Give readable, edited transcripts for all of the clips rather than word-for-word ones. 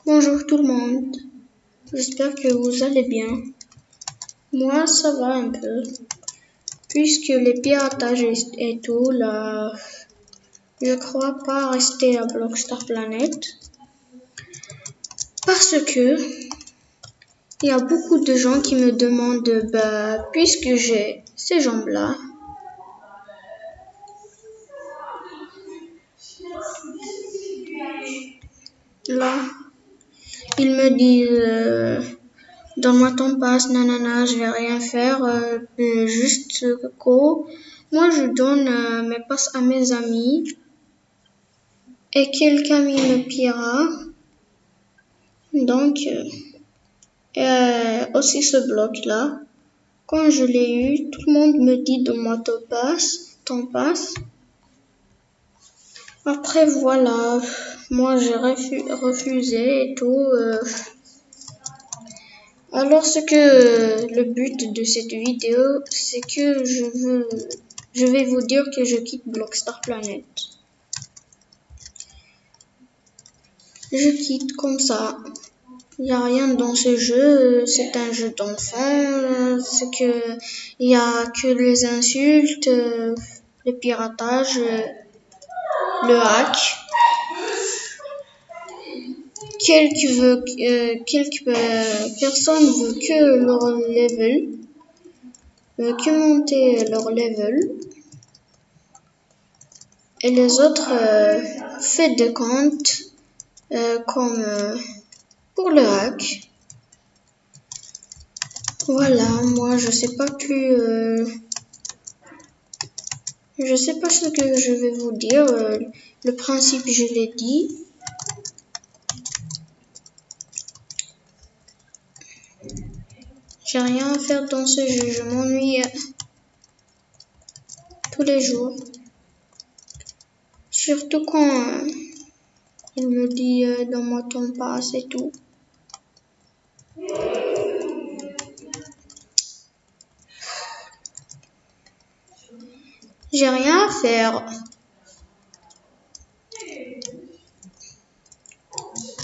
Bonjour tout le monde, j'espère que vous allez bien. Moi ça va un peu, puisque les piratages et tout, là, je crois pas rester à Blockstar Planet, parce que il y a beaucoup de gens qui me demandent, puisque j'ai ces jambes-là, là, ils me disent, donne-moi ton passe, nanana, je vais rien faire, juste go. Moi, je donne mes passes à mes amis et quelqu'un me pillera. Donc, aussi ce bloc-là, quand je l'ai eu, tout le monde me dit donne-moi ton passe. Après, voilà, moi j'ai refusé et tout. Alors, le but de cette vidéo, c'est que je vais vous dire que je quitte Blockstar Planet. Je quitte comme ça. Il n'y a rien dans ce jeu, c'est un jeu d'enfant, il n'y a que les insultes, le piratage, le hack. Quelques personnes veulent que leur level, que monter leur level, et les autres fait des comptes comme pour le hack. Voilà, moi je sais pas je sais pas ce que je vais vous dire. Le principe je l'ai dit. J'ai rien à faire dans ce jeu, je m'ennuie tous les jours. Surtout quand il me dit donne-moi ton passe et tout. J'ai rien à faire.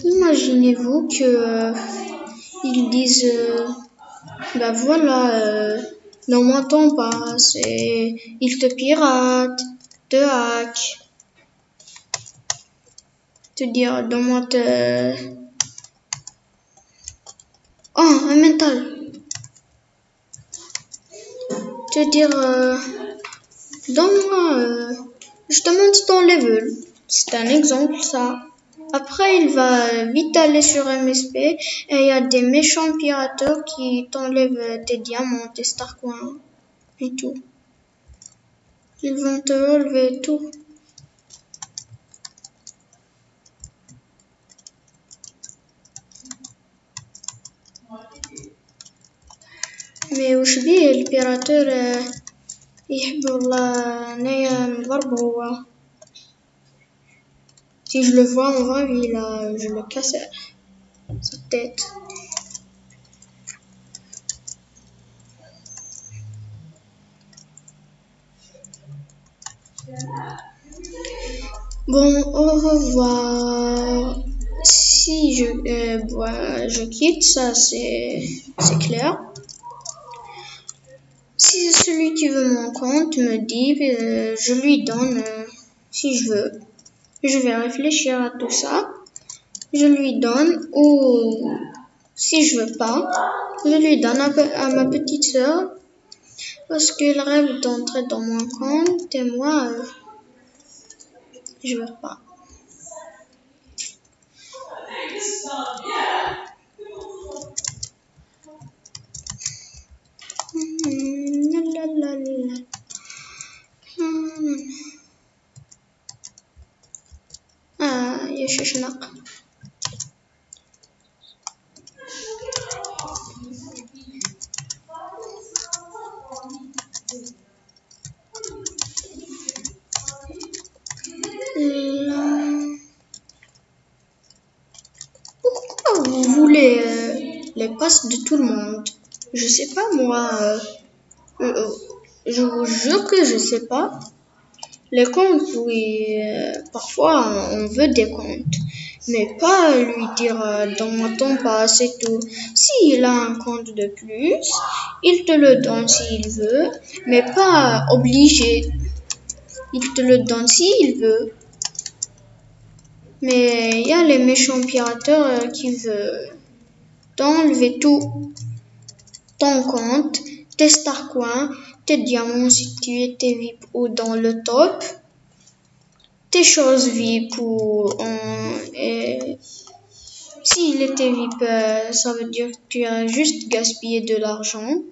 Imaginez-vous que ils disent voilà, donne-moi ton passe et ils te piratent, te hack. Te dire donne-moi Oh, un mental. Te dire donne-moi, je te montre ton level. C'est un exemple, ça. Après, il va vite aller sur MSP et il y a des méchants pirateurs qui t'enlèvent tes diamants, tes starcoins et tout. Ils vont te enlever tout. Mais وش بيه البيراتور يحبوا الله انايا نضربه هو. Si je le vois en vrai vie là, je le casse sa tête. Bon, au revoir. Si je quitte, ça c'est clair. Si celui qui veut mon compte me dit, je lui donne si je veux. Je vais réfléchir à tout ça. Je lui donne ou si je veux pas, je lui donne à ma petite sœur parce qu'elle rêve d'entrer dans mon compte et moi, je veux pas. يا ششنق. Pourquoi vous voulez les passes de tout le monde? Je sais pas moi. Je vous jure que je sais pas. Les comptes, oui, parfois on veut des comptes. mais pas lui dire dans ton passe et tout. S'il a un compte de plus, il te le donne s'il veut, mais pas obligé. Il te le donne s'il veut. Mais il y a les méchants pirateurs qui veulent t'enlever tout. Ton compte, tes starcoins, tes diamants si tu étais VIP ou dans le top, tes choses VIP ou s'il était VIP, ça veut dire que tu as juste gaspillé de l'argent.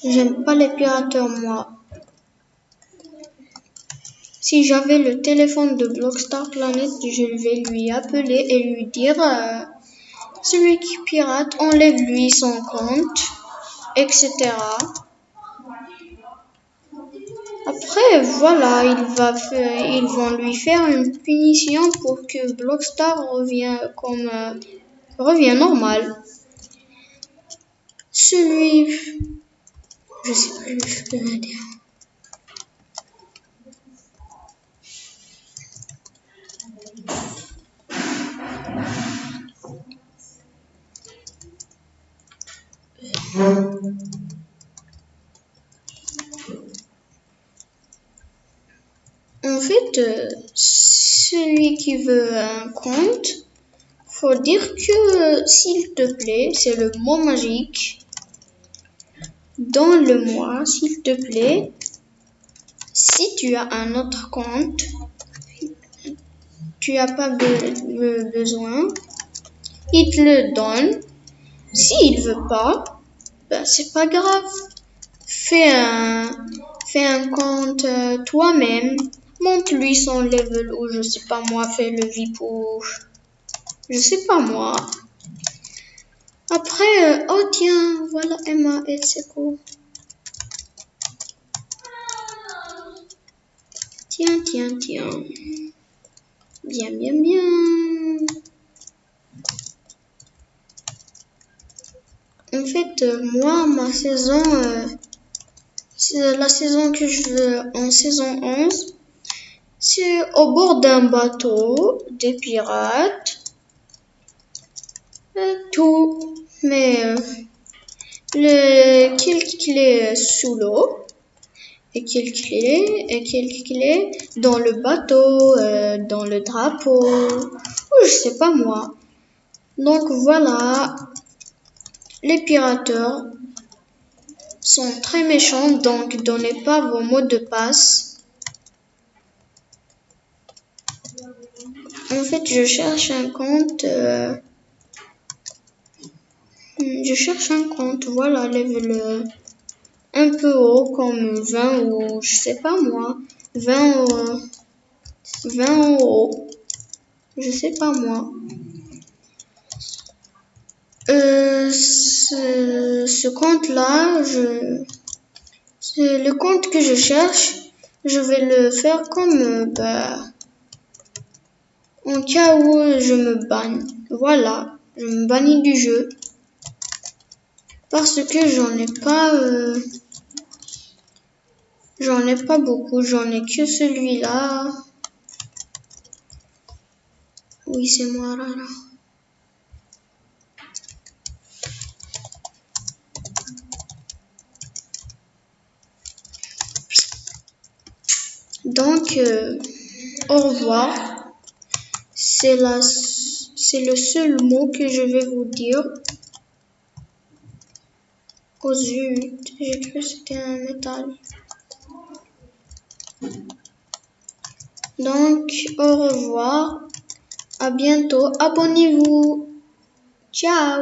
J'aime pas les pirateurs, moi. Si j'avais le téléphone de Blockstar Planet, je vais lui appeler et lui dire celui qui pirate, enlève-lui son compte, etc. Après, voilà, ils vont lui faire une punition pour que Blockstar revienne normal. Je sais plus ce que je veux dire. En fait, celui qui veut un compte, faut dire que s'il te plaît, c'est le mot magique. Dans le mois, s'il te plaît, si tu as un autre compte, tu n'as pas besoin, il te le donne. S'il veut pas, ben c'est pas grave. Fais un compte toi-même. Monte-lui son level ou je sais pas moi, fais le VIP ou je sais pas moi. Après, oh tiens, voilà Emma et Seko. Tiens. Bien. En fait, moi, ma saison, c'est la saison que je veux en saison 11. C'est au bord d'un bateau, des pirates, tout. Mais quelle clé sous l'eau et quelle clé dans le bateau, dans le drapeau, ou je sais pas moi. Donc voilà, les pirateurs sont très méchants, donc donnez pas vos mots de passe. En fait, je cherche un compte, voilà, level un peu haut, comme 20 ou je sais pas moi, 20 en haut, je sais pas moi. Ce compte-là, c'est le compte que je cherche. Je vais le faire comme en cas où je me banne. Voilà, je me bannis du jeu parce que j'en ai pas beaucoup. J'en ai que celui-là. Oui, c'est moi là. Donc, au revoir. C'est le seul mot que je vais vous dire. Oh zut, j'ai cru que c'était un métal. Donc, au revoir. À bientôt. Abonnez-vous. Ciao.